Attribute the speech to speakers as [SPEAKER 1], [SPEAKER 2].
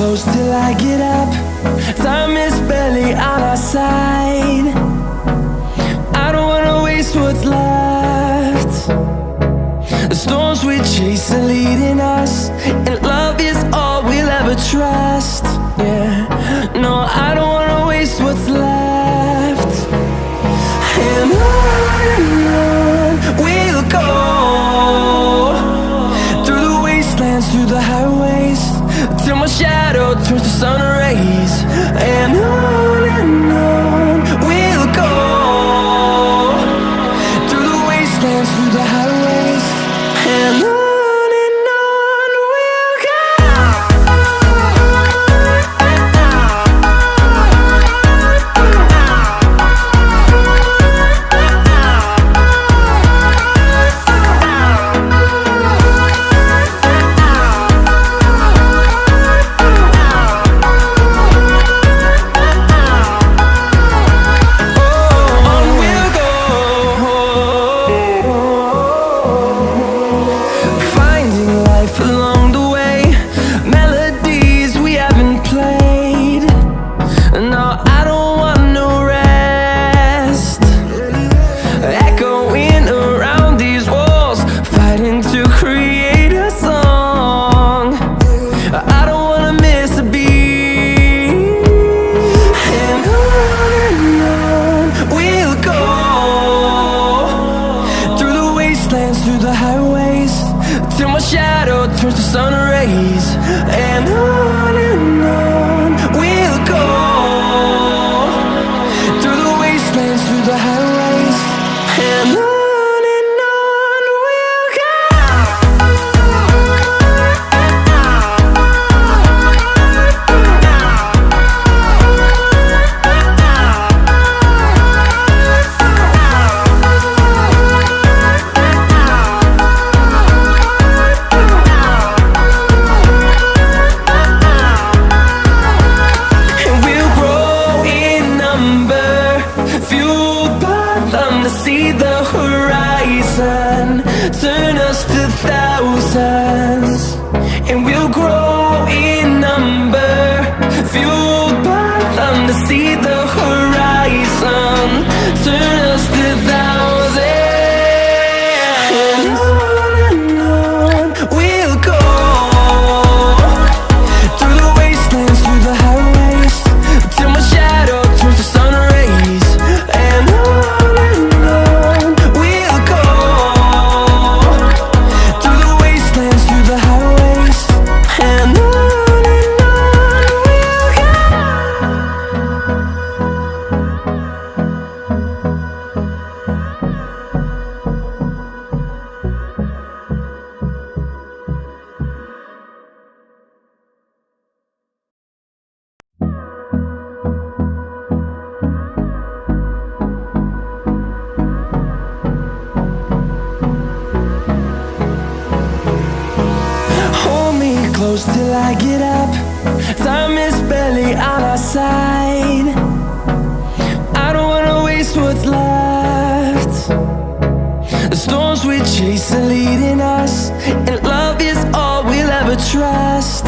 [SPEAKER 1] close till I get up. Time is barely on our side. I don't wanna waste what's left. The storms we chase are leading us, and love is all we'll ever trust. Yeah, no, I don't wanna waste what's left. And on we'll go, through the wastelands, through the highways, till my shadow turns to sun rays. And on we'll go, through the wastelands, through the highways, and on we'll go. Through the highways, till my shadow turns to sun rays. And on we'll go, through the wastelands, through the highways, and on we'll go. See the horizon, turn us to thousands, and we'll grow in number, fueled by them to see the horizon, turn us to thousands. And on we'll go, through the wastelands, through the highways, till my shadow turns to sun rays. And close till I get up. Time is barely on our side. I don't wanna waste what's left. The storms we chase are leading us, and love is all we'll ever trust.